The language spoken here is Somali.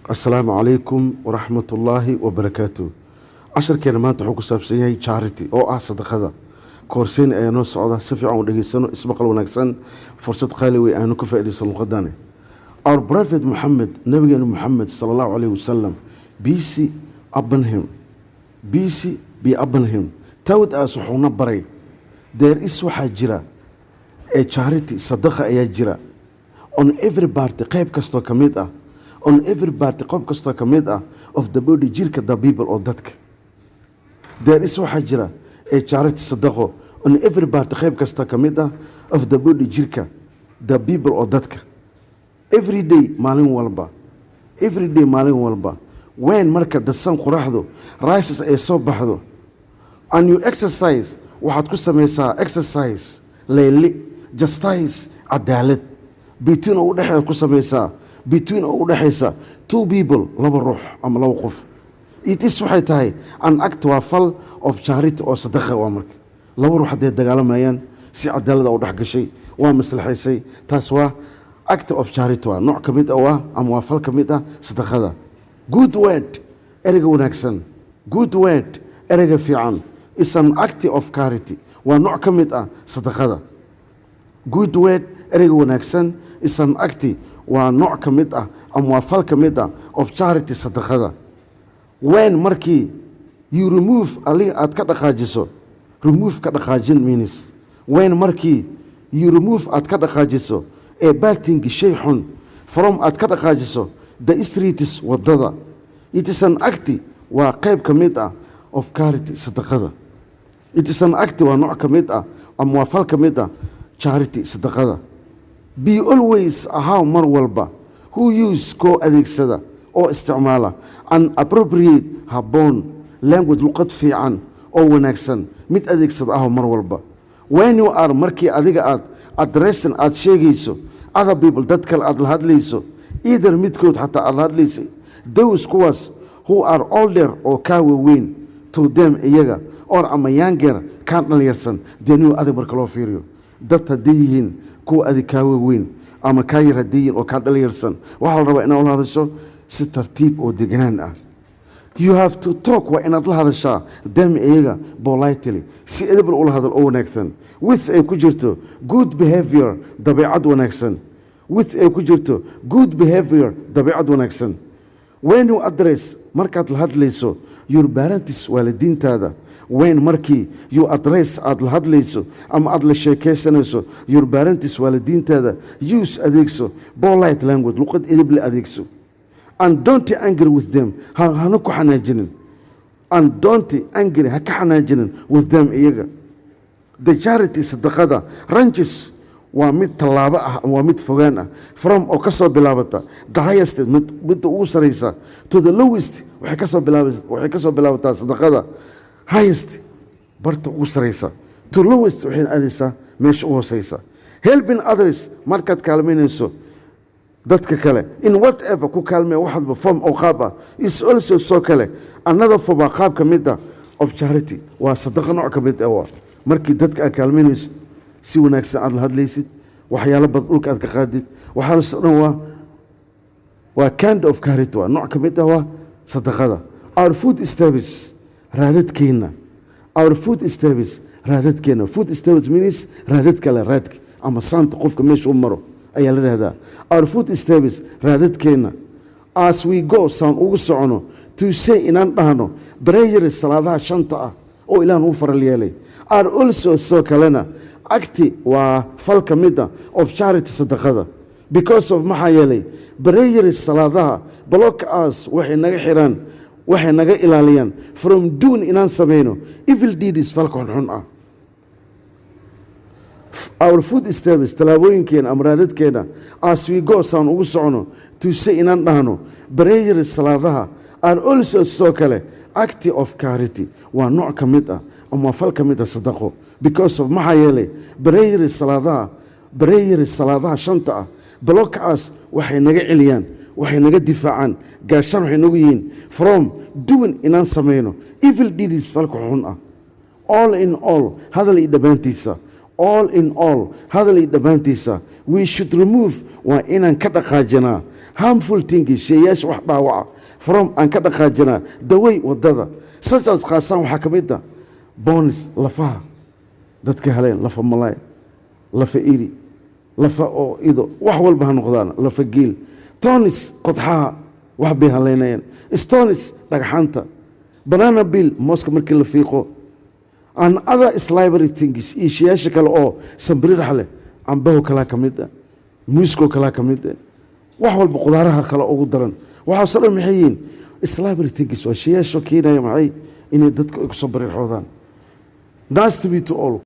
Asalaamu calaykum waraxmatullaahi wabarakaatu. Casharkeena maanta wuxuu ku saabsan yahay charity oo ah sadaqada. Koorsiin ayaa noo socda, si fiican u dhageysano, ismaqal wanaagsan, fursad qaali wey aanu ka faa'iidaysano luqadani. Our Prophet Muhammad, nabigeena Muhammad sallallahu alayhi wasallam, peace upon him, peace be upon him, tawad as wuxuuna baray, there is waxaa jira a charity, sadaqa ayaa jira, on every party, qayb kastoo ka mid ah, on every party, qayb kastoo ka mid ah, of the body, jirka, the people oo dadka. There is waxaa jira a charity, sadaqo, on every party, qayb kastoo ka mid ah, of the body, jirka, the people oo dadka. Every day, maalin walba, every day, maalin walba, when marka the sun qoraxdu rises ay soo baxdo, and you exercise, waxaad ku samaysaa exercise, layli, justice, cadaalad, between oo u dhexeeya ku samaysaa, between oo u dhexeysa two people, laba ruux ama laba qof. It is waxay tahay an act waa fal of charity oo sadaqa waa marka laba ruux hadday dagaalamayaan si cadaalad u dhex gashay waa maslaxaysay, taas waa act of charity, waa nooc ka mid ah ama waa fal ka mid ah sadaqada. Good word, ereyga wanaagsan, good word, ereyga fiican, is an act of charity, waa nooc ka mid ah sadaqada. Good word, ereyga wanaagsan, is an act, waa nooc ka mid ah ama waa fal ka mid ah of charity, sadaqada. When markii you remove, ali aad ka dhaqaajiso, remove ka dhaqaajin means, when markii you remove aad ka dhaqaajiso a bad thing, shay xun, from aad ka dhaqaajiso the streets, wadada. It is an act, waa qayb ka mid ah of charity, sadaqada. It is an act, waa nooc ka mid ah ama waa fal ka mid ah charity, sadaqada. Be always, ahaw mar walba, who use koo adeegsada oo isticmaala an appropriate, habboon, language, luqad fiican oo wanaagsan, mid adeegsada ahaw mar walba. When you are, markii adiga aad addressing, aad sheegayso other people, dad kale aad la hadlayso, either midkood xataa aad la hadlaysay, those kuwaas who are older oo kaa waaweyn, to them iyaga, or ama younger kaan dhalinyarsan, then you adig marka loo fiiriyo dad haddii yihiin kuwa adig kaa waaweyn ama kaa yar haddii yihiin oo kaa dhalinyarsan, waxaa la rabaa inaad la hadasho si tartiib oo deganaan ah. You have to talk, waa inaad la hadashaa them iyaga politely, si edebal ula hadal oo wanaagsan, with ay ku jirto good behavior, dabeecad wanaagsan, with ay ku jirto good behavior, dabeecad wanaagsan. When you address, markaad la hadlayso your parents, waalidiintaada, when markii you address aad la hadlayso ama aad la sheekaysanayso your parents, waalidiintaada, use adeegso polite language, luqad edeb la adeegso. And don't angry with them, hana ku xanaajinin, and don't angry, ha ka xanaajinin with them iyaga. The charity, sadaqada, ranges, waa mid tallaabo ah, waa mid fogaan ah, from oo kasoo bilaabata the highest, midda ugu sareysa, to the lowest, waxay kasoo bilaabataa sadaqada highest, barta ugu sareysa, to lowest, waxay aadaysaa meesha u hooseysa. Helping others, markaad kaalmaynayso dadka kale, in whatever ku kaalmee waxadba form oo qaab ah, is also soo kale another form, qaab ka mid ah of charity, waa sadaqa nooc ka mid ah. Markii dadka aad kaalmaynaysid, si wanaagsan aad la hadlaysid, waxyaalo badan dhulka aad ka qaadid, waxaas dhan waa kind of charity, waa nooc ka mid ah waa sadaqada. Our food stamps, raadadkeena, our food stamps, raadadkeena, food stamps means raadad kale, raadki ama saanta qofka meesha u maro ayaa la yidhahdaa. Our food stamps, raadadkeena, as we go, saan ugu socono, to say, inaan dhahno prayers, salaadaha shanta ah oo Ilaahay uu faral yeelay, are also soo kalena acti, waa fal ka mid ah of charity, sadaqada. Because of maxaa yeelay prayers, salaadaha block us, waxay naga xiraan, waxay naga ilaaliyaan from doing, inaan samayno evil deeds, falka xun ah. Our food stamps, talaabooyinkeena ama raadadkeena, as we go, saan ugu socono, to say, inaan dhahno prayers, salaadaha, are also soo kale act of charity, waa nooc ka mid ah ama waa fal ka mid ah sadaqo. Because of maxaa yeelay prayers, salaadaha shanta ah block us, waxay naga celiyaan, waxay naga difaacaan, gaashaan waxay nagu yihiin from doing, inaan samayno evil deeds, falka xun ah. All in all, hadal iyo dhammaantiisa, all in all, hadal iyo dhammaantiisa, we should remove, waa inaan ka dhaqaajinaa harmful things sheeyash wax dhaawaca from aan ka dhaqaajina daway wadada saas qaasan waxa kamid ah bones lafaha dadka heleen lafa malay lafa iri lafa oo ido wax walba ha noqdaan lafa geel tonis qodxaha wax bay haleynayeen stones dhagxanta banana bill mooska markii la fiiqo and other slavery things sheeyash kale oo sambir raxle ambaho kala kamid ah muusko kala kamid ah wax walba qudaaraha kala ugu daran waxa soo maxayn slavery things waa sheeyash keenaya maxay inay dadka ku soo bariixoodaan nice to meet you all